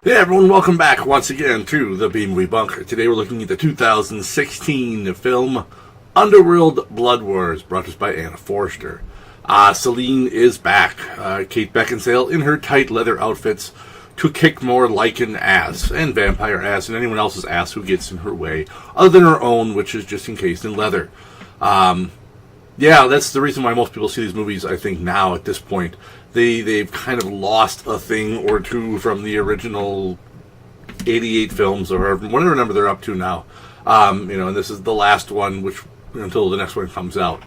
Hey everyone, welcome back once again to the B-Movie Bunker. Today we're looking at the 2016 film Underworld Blood Wars, brought to us by Anna Forster. Celine is back. Kate Beckinsale in her tight leather outfits to kick more Lycan ass, and vampire ass, and anyone else's ass who gets in her way, other than her own, which is just encased in leather. Yeah, that's the reason why most people see these movies, I think, now at this point. They've kind of lost a thing or two from the original 88 films, or whatever number they're up to now. And this is the last one, which until the next one comes out.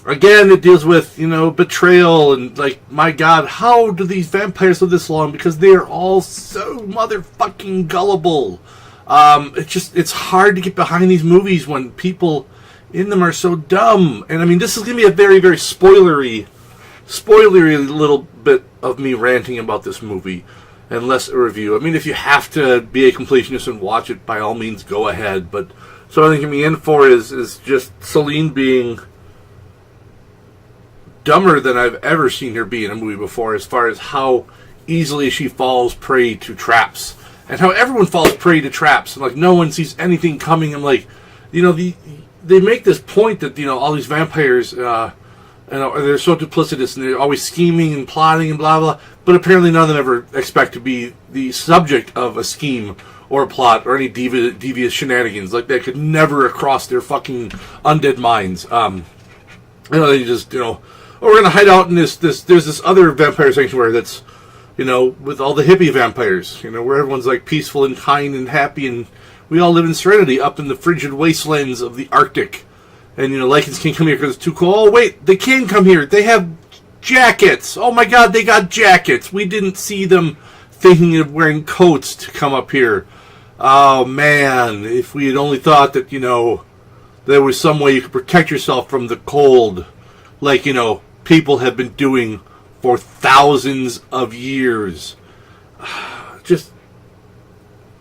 Again, it deals with, betrayal, and, my God, how do these vampires live this long? Because they are all so motherfucking gullible. It's hard to get behind these movies when people in them are so dumb. And, this is going to be a very, very spoilery little bit of me ranting about this movie and less a review. If you have to be a completionist and watch it, by all means, go ahead. But so what I think you're in for is just Celine being dumber than I've ever seen her be in a movie before, as far as how easily she falls prey to traps, and how everyone falls prey to traps, and no one sees anything coming. I'm like, they make this point that all these vampires, they're so duplicitous and they're always scheming and plotting and blah blah. But apparently none of them ever expect to be the subject of a scheme or a plot or any devious shenanigans. That could never cross their fucking undead minds. They just we're gonna hide out in this. There's this other vampire sanctuary that's with all the hippie vampires. Where everyone's peaceful and kind and happy, and we all live in serenity up in the frigid wastelands of the Arctic. And, Lycans can't come here because it's too cold. Oh, wait, they can come here. They have jackets. Oh, my God, they got jackets. We didn't see them thinking of wearing coats to come up here. Oh, man, if we had only thought that, there was some way you could protect yourself from the cold, people have been doing for thousands of years.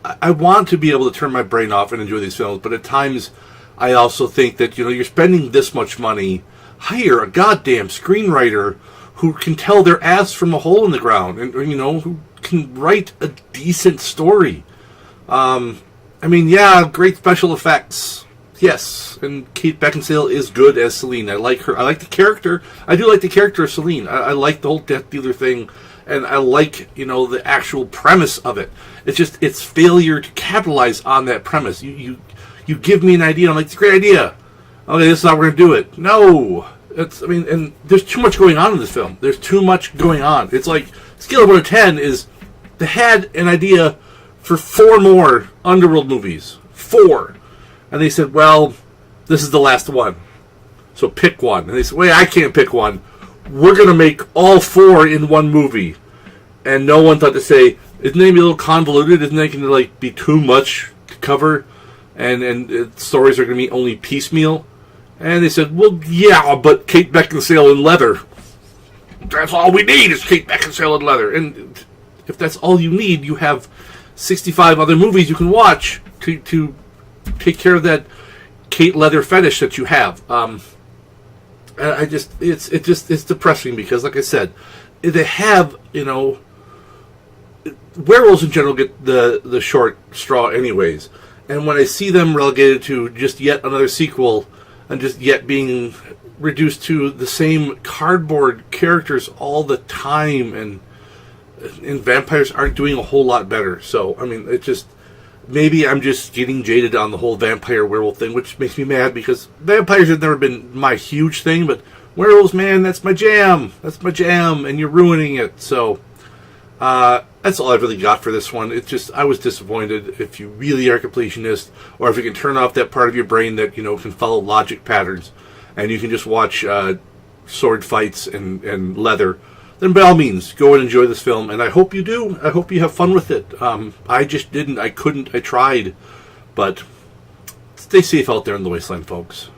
I want to be able to turn my brain off and enjoy these films, but at times I also think that, you're spending this much money. Hire a goddamn screenwriter who can tell their ass from a hole in the ground, and, who can write a decent story. Great special effects. Yes, and Kate Beckinsale is good as Celine. I like her. I like the character. I do like the character of Celine. I like the whole death dealer thing, and I like, the actual premise of it. It's just, it's failure to capitalize on that premise. You give me an idea, I'm like, it's a great idea. Okay, this is how we're going to do it. No. And there's too much going on in this film. There's too much going on. It's scale of 1 to 10 is, they had an idea for 4 more Underworld movies. 4. And they said, well, this is the last one. So pick one. And they said, wait, I can't pick one. We're going to make all 4 in one movie. And no one thought to say, isn't it going to be a little convoluted? Isn't it going to be too much to cover? And stories are going to be only piecemeal. And they said, well, yeah, but Kate Beckinsale in leather. That's all we need is Kate Beckinsale in leather. And if that's all you need, you have 65 other movies you can watch to take care of that Kate leather fetish that you have. It's depressing because, like I said, they have, werewolves in general get the short straw anyways. And when I see them relegated to just yet another sequel and just yet being reduced to the same cardboard characters all the time, and vampires aren't doing a whole lot better. So, maybe I'm just getting jaded on the whole vampire werewolf thing, which makes me mad because vampires have never been my huge thing, but werewolves, man, that's my jam. That's my jam, and you're ruining it. So, that's all I've really got for this one. I was disappointed. If you really are a completionist, or if you can turn off that part of your brain that, can follow logic patterns, and you can just watch sword fights and leather, then by all means, go and enjoy this film. And I hope you do. I hope you have fun with it. I just didn't. I couldn't. I tried. But stay safe out there in the wasteland, folks.